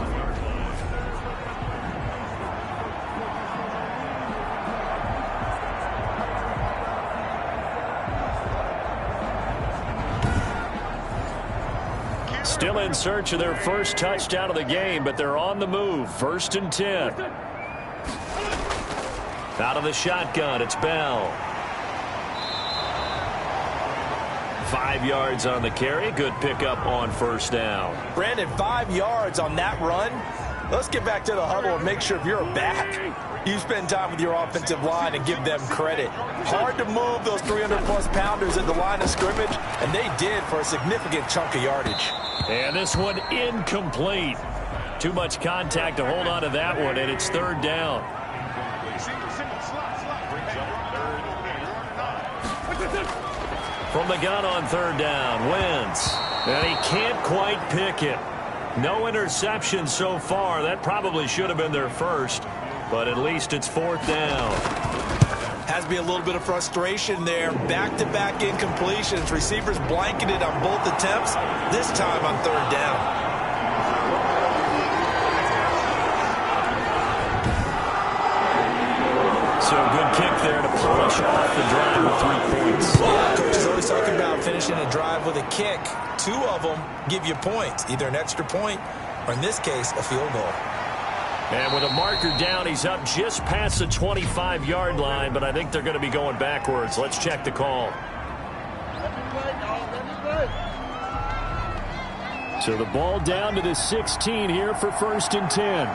Still in search of their 1st touchdown of the game, but they're on the move. 1st and 10. Out of the shotgun, it's Bell. 5 yards on the carry. Good pickup on 1st down. Brandon, 5 yards on that run. Let's get back to the huddle and make sure if you're back, you spend time with your offensive line and give them credit. Hard to move those 300-plus pounders at the line of scrimmage, and they did for a significant chunk of yardage. And this one incomplete. Too much contact to hold on to that one, and it's 3rd down. From the gun on 3rd down, Wentz. And he can't quite pick it. No interception so far. That probably should have been their 1st, but at least it's 4th down. Has to be a little bit of frustration there. Back-to-back incompletions. Receivers blanketed on both attempts, this time on 3rd down. So a good kick there to polish off the drive with 3 points. Coach is always talking about finishing a drive with a kick. 2 of them give you points, either an extra point or, in this case, a field goal. And with a marker down, he's up just past the 25-yard line, but I think they're going to be going backwards. Let's check the call. So the ball down to the 16 here for 1st and 10.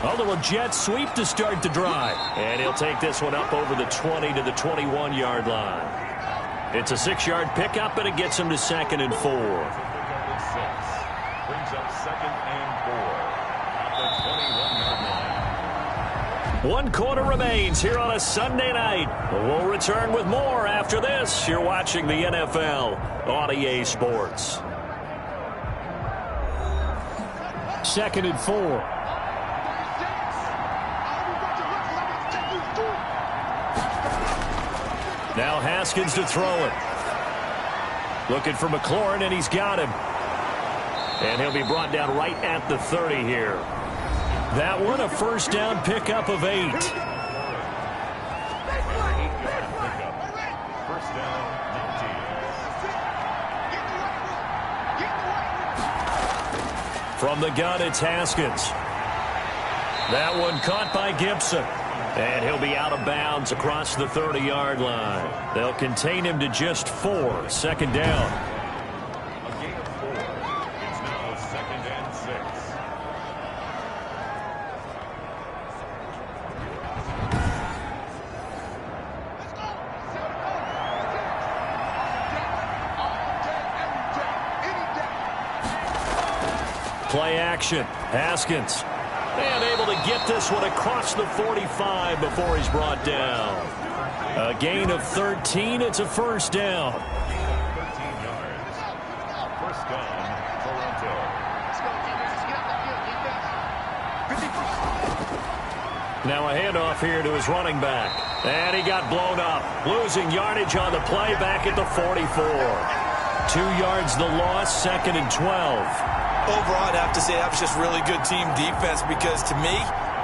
A little jet sweep to start the drive. And he'll take this one up over the 20 to the 21-yard line. It's a 6-yard pickup, and it gets him to 2nd and 4. Brings up 2nd and 4. 1 quarter remains here on a Sunday night. We'll return with more after this. You're watching the NFL on EA Sports. 2nd and 4. Now Haskins to throw it. Looking for McLaurin, and he's got him. And he'll be brought down right at the 30 here. That one, a first down pickup of 8. First down, Mounties. From the gun, it's Haskins. That one caught by Gibson. And he'll be out of bounds across the 30-yard line. They'll contain him to just 4. Second down. A gain of 4. It's now 2nd and 6. Play action. Haskins. And able to get this one across the 45 before he's brought down. A gain of 13. It's a first down. 13 yards. First down, Toronto. Now a handoff here to his running back. And he got blown up. Losing yardage on the play back at the 44. 2 yards the loss, 2nd and 12. Overall, I'd have to say that was just really good team defense because, to me,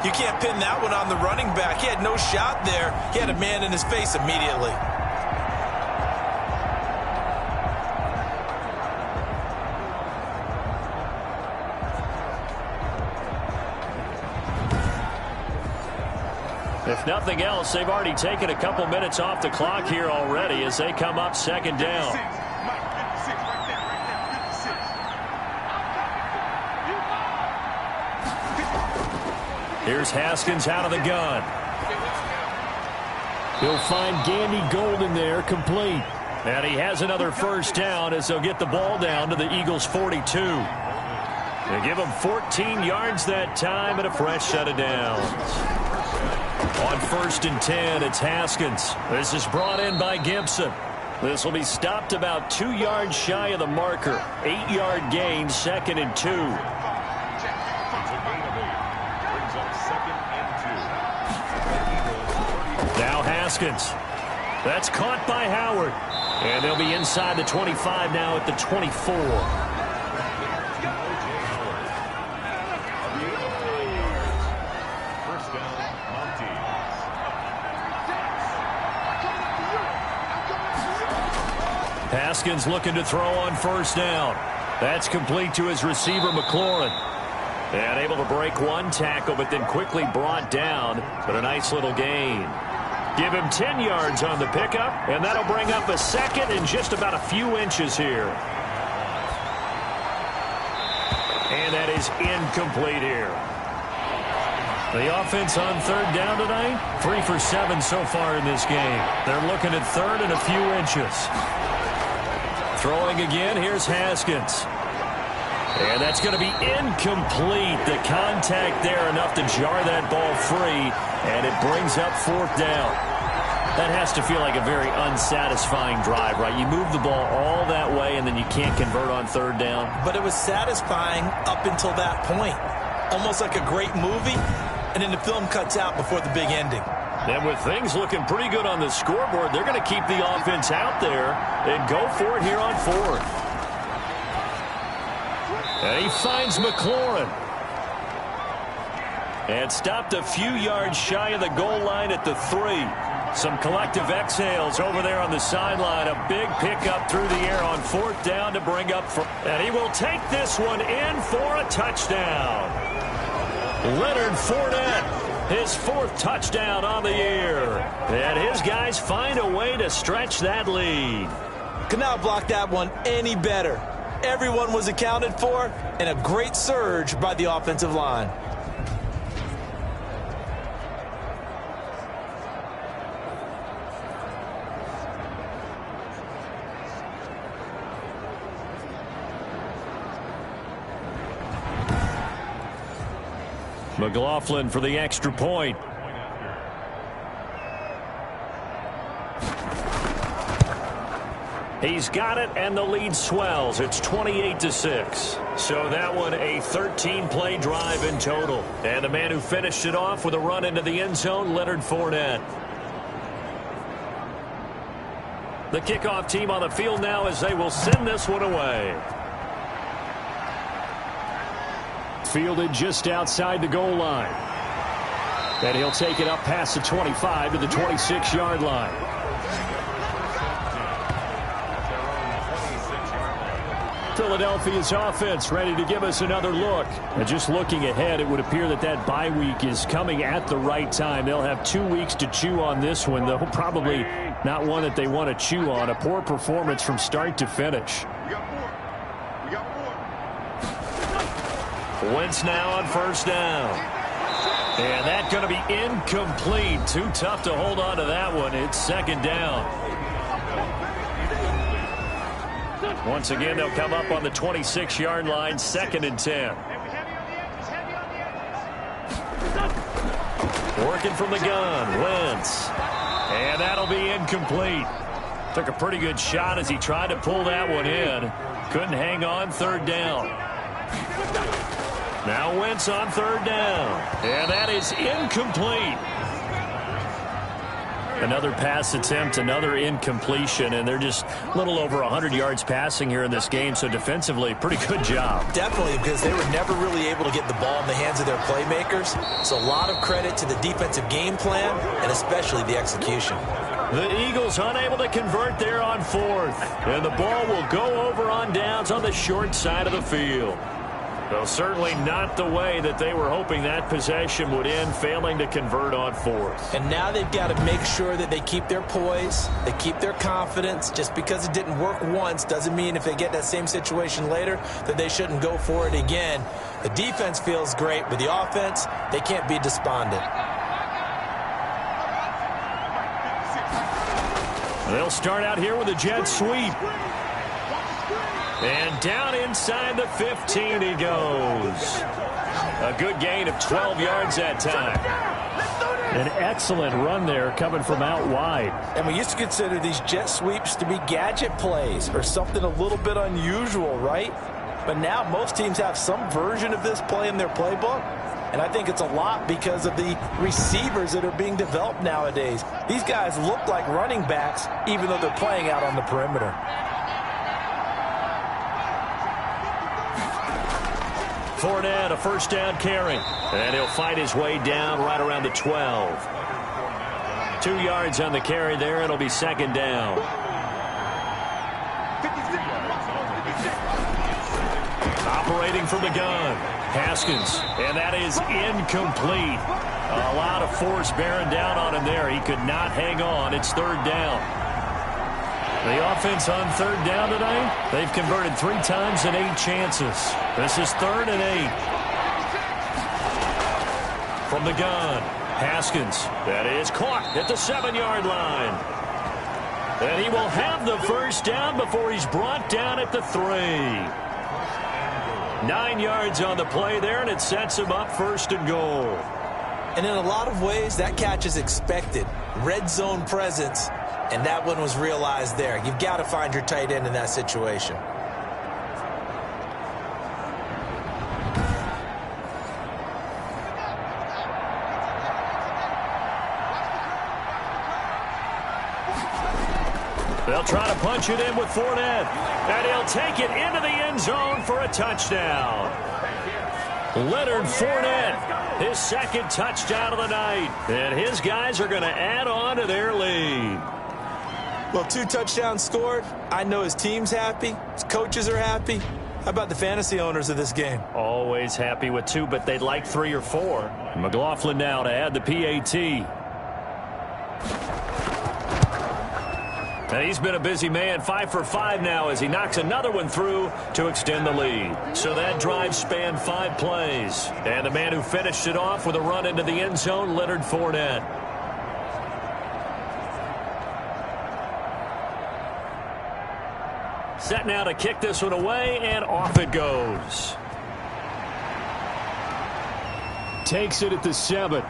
you can't pin that one on the running back. He had no shot there. He had a man in his face immediately. If nothing else, they've already taken a couple minutes off the clock here already as they come up second down. Here's Haskins out of the gun. He'll find Gandy Golden there, complete. And he has another first down as they'll get the ball down to the Eagles' 42. They give him 14 yards that time and a fresh set of downs. On 1st and 10, it's Haskins. This is brought in by Gibson. This will be stopped about 2 yards shy of the marker. 8-yard gain, 2nd and 2. Now Haskins. That's caught by Howard. And they'll be inside the 25 now at the 24. First down, Mounties. Haskins looking to throw on first down. That's complete to his receiver, McLaurin. And able to break one tackle, but then quickly brought down. But a nice little gain. Give him 10 yards on the pickup, and that'll bring up a second in just about a few inches here. And that is incomplete here. The offense on third down tonight, 3 for 7 so far in this game. They're looking at third and a few inches. Throwing again, here's Haskins. And that's going to be incomplete. The contact there enough to jar that ball free, and it brings up 4th down. That has to feel like a very unsatisfying drive, right? You move the ball all that way, and then you can't convert on third down. But it was satisfying up until that point. Almost like a great movie, and then the film cuts out before the big ending. And with things looking pretty good on the scoreboard, they're going to keep the offense out there and go for it here on 4th. And he finds McLaurin. And stopped a few yards shy of the goal line at the 3. Some collective exhales over there on the sideline. A big pickup through the air on 4th down to bring up. And he will take this one in for a touchdown. Leonard Fournette, his 4th touchdown on the year. And his guys find a way to stretch that lead. Could not block that one any better. Everyone was accounted for, and a great surge by the offensive line. McLaughlin for the extra point. He's got it, and the lead swells. It's 28-6. So that one a 13-play drive in total. And the man who finished it off with a run into the end zone, Leonard Fournette. The kickoff team on the field now as they will send this one away. Fielded just outside the goal line. And he'll take it up past the 25 to the 26-yard line. Philadelphia's offense ready to give us another look. And just looking ahead, it would appear that that bye week is coming at the right time. They'll have 2 weeks to chew on this one, though probably not one that they want to chew on. A poor performance from start to finish. We got four. Wentz now on first down. And that's going to be incomplete. Too tough to hold on to that one. It's second down. Once again, they'll come up on the 26-yard line, 2nd and 10. Working from the gun, Wentz. And that'll be incomplete. Took a pretty good shot as he tried to pull that one in. Couldn't hang on, 3rd down. Now Wentz on 3rd down. And that is incomplete. Another pass attempt, another incompletion, and they're just a little over 100 yards passing here in this game, so defensively, pretty good job. Definitely, because they were never really able to get the ball in the hands of their playmakers, so a lot of credit to the defensive game plan and especially the execution. The Eagles unable to convert there on 4th, and the ball will go over on downs on the short side of the field. Well, certainly not the way that they were hoping that possession would end, failing to convert on 4th. And now they've got to make sure that they keep their poise, they keep their confidence. Just because it didn't work once doesn't mean if they get that same situation later that they shouldn't go for it again. The defense feels great, but the offense, they can't be despondent. They'll start out here with a jet sweep. And down inside the 15 he goes. A good gain of 12 yards that time. An excellent run there coming from out wide. And we used to consider these jet sweeps to be gadget plays or something a little bit unusual, right? But now most teams have some version of this play in their playbook. And I think it's a lot because of the receivers that are being developed nowadays. These guys look like running backs even though they're playing out on the perimeter. Fournette, a first down carry. And he'll fight his way down right around the 12. 2 yards on the carry there. It'll be 2nd down. Operating from the gun. Haskins. And that is incomplete. A lot of force bearing down on him there. He could not hang on. It's 3rd down. The offense on 3rd down tonight, they've converted 3 times and 8 chances. This is 3rd and 8. From the gun, Haskins. That is caught at the 7-yard line. And he will have the first down before he's brought down at the 3. 9 yards on the play there, and it sets him up 1st and goal. And in a lot of ways, that catch is expected. Red zone presence. And that one was realized there. You've got to find your tight end in that situation. They'll try to punch it in with Fournette. And he'll take it into the end zone for a touchdown. Leonard Fournette, his 2nd touchdown of the night. And his guys are going to add on to their lead. Well, 2 touchdowns scored. I know his team's happy. His coaches are happy. How about the fantasy owners of this game? Always happy with 2, but they'd like 3 or 4. McLaughlin now to add the PAT. Now he's been a busy man, 5 for 5 now as he knocks another one through to extend the lead. So that drive spanned 5 plays. And the man who finished it off with a run into the end zone, Leonard Fournette. Set now to kick this one away, and off it goes. Takes it at the 7.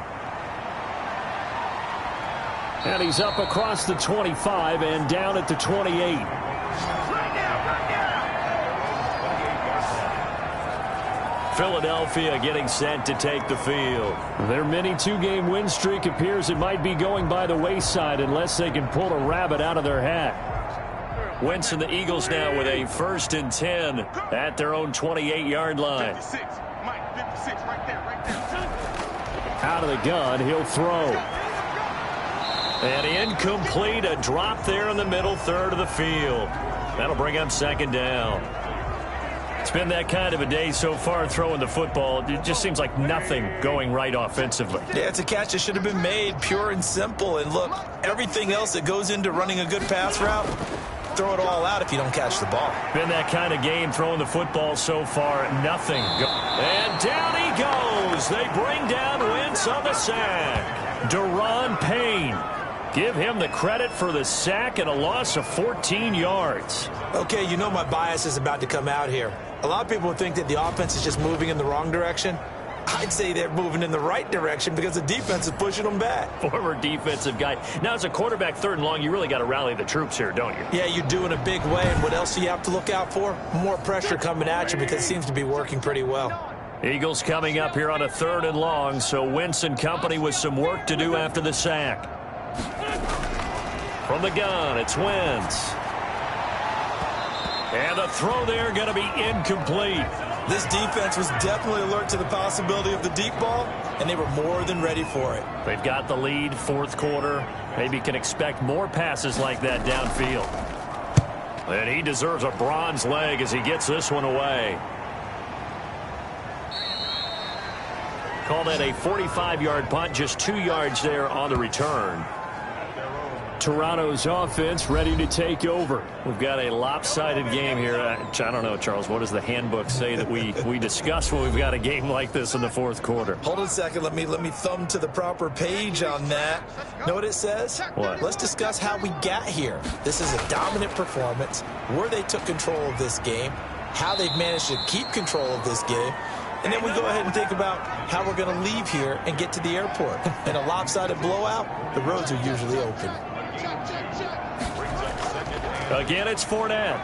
And he's up across the 25 and down at the 28. Philadelphia getting set to take the field. Their mini 2-game win streak appears it might be going by the wayside unless they can pull a rabbit out of their hat. Wentz and the Eagles now with a 1st and 10 at their own 28-yard line. 56. Mike, 56, right there, right there. Out of the gun, he'll throw. And incomplete, a drop there in the middle third of the field. That'll bring up 2nd down. It's been that kind of a day so far throwing the football. It just seems like nothing going right offensively. Yeah, it's a catch that should have been made, pure and simple. And look, everything else that goes into running a good pass route, throw it all out if you don't catch the ball. Been that kind of game throwing the football so far, nothing. And down he goes. They bring down Wentz on the sack. Daron Payne. Give him the credit for the sack and a loss of 14 yards. Okay, you know my bias is about to come out here. A lot of people think that the offense is just moving in the wrong direction. I'd say they're moving in the right direction because the defense is pushing them back. Former defensive guy. Now, as a quarterback 3rd and long, you really got to rally the troops here, don't you? Yeah, you do in a big way. And what else do you have to look out for? More pressure coming at you because it seems to be working pretty well. Eagles coming up here on a 3rd and long, so Wentz and company with some work to do after the sack. From the gun, it's Wentz. And the throw there going to be incomplete. This defense was definitely alert to the possibility of the deep ball, and they were more than ready for it. They've got the lead, 4th quarter. Maybe can expect more passes like that downfield. And he deserves a bronze leg as he gets this one away. Call that a 45-yard punt, just 2 yards there on the return. Toronto's offense ready to take over. We've got a lopsided game here. I don't know, Charles, what does the handbook say that we discuss when we've got a game like this in the 4th quarter? Hold on a second. Let me thumb to the proper page on that. Know what it says? What? Let's discuss how we got here. This is a dominant performance, where they took control of this game, how they've managed to keep control of this game, and then we go ahead and think about how we're going to leave here and get to the airport. In a lopsided blowout, the roads are usually open. Again, it's Fournette.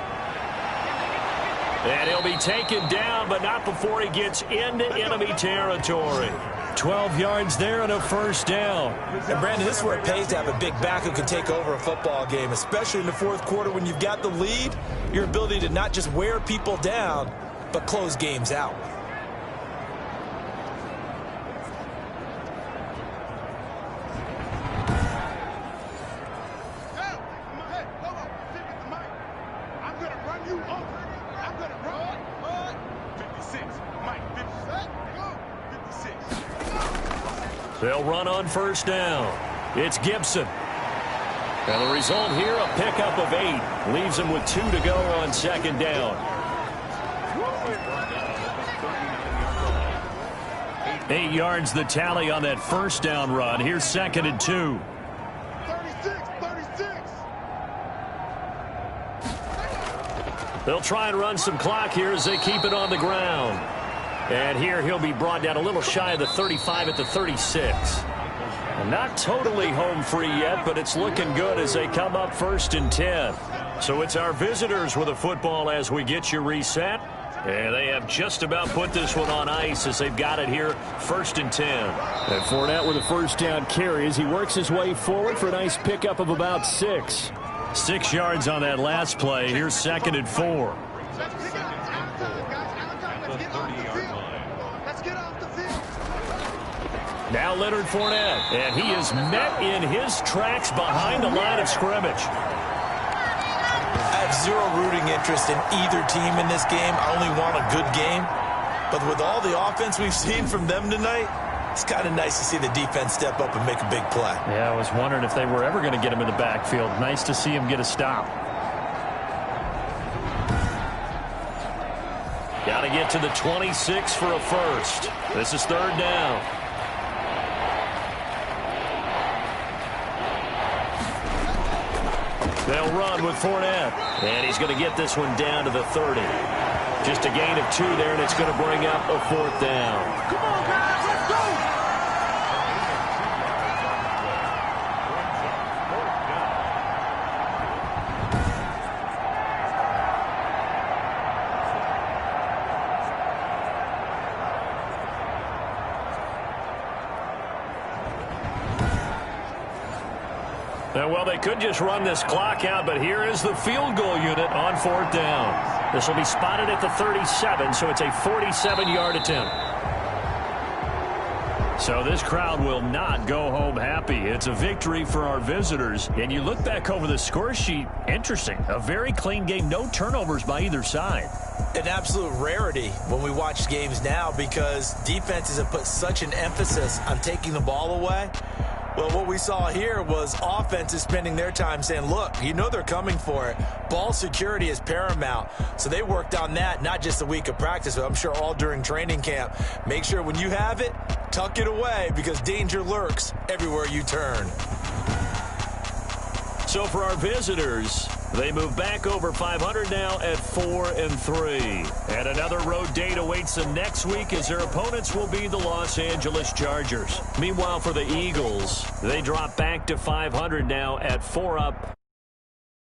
And he'll be taken down, but not before he gets into enemy territory. 12 yards there and a 1st down. And, Brandon, this is where it pays to have a big back who can take over a football game, especially in the 4th quarter when you've got the lead, your ability to not just wear people down, but close games out. They'll run on 1st down. It's Gibson. And the result here, a pickup of 8. Leaves him with 2 to go on 2nd down. 8 yards the tally on that 1st down run. Here's 2nd and 2. 36. They'll try and run some clock here as they keep it on the ground. And here he'll be brought down a little shy of the 35 at the 36. Not totally home free yet, but it's looking good as they come up 1st and 10. So it's our visitors with a football as we get you reset. And they have just about put this one on ice as they've got it here, 1st and 10. And Fournette with a 1st down carry as he works his way forward for a nice pickup of about 6. 6 yards on that last play. Here's 2nd and 4. Now Leonard Fournette, and he is met in his tracks behind the line of scrimmage. I have zero rooting interest in either team in this game. I only want a good game. But with all the offense we've seen from them tonight, it's kind of nice to see the defense step up and make a big play. Yeah, I was wondering if they were ever going to get him in the backfield. Nice to see him get a stop. Got to get to the 26 for a 1st. This is 3rd down. They'll run with Fournette. And he's going to get this one down to the 30. Just a gain of 2 there, and it's going to bring up a 4th down. Come on, guys, let's go! Well, they could just run this clock out, but here is the field goal unit on 4th down. This will be spotted at the 37, so it's a 47-yard attempt. So this crowd will not go home happy. It's a victory for our visitors. And you look back over the score sheet, interesting. A very clean game, no turnovers by either side. An absolute rarity when we watch games now because defenses have put such an emphasis on taking the ball away. Well, what we saw here was offenses spending their time saying, look, you know they're coming for it. Ball security is paramount. So they worked on that, not just a week of practice, but I'm sure all during training camp. Make sure when you have it, tuck it away because danger lurks everywhere you turn. So for our visitors, they move back over 500 now at 4-3. And another road date awaits them next week as their opponents will be the Los Angeles Chargers. Meanwhile, for the Eagles, they drop back to 500 now at 4-up.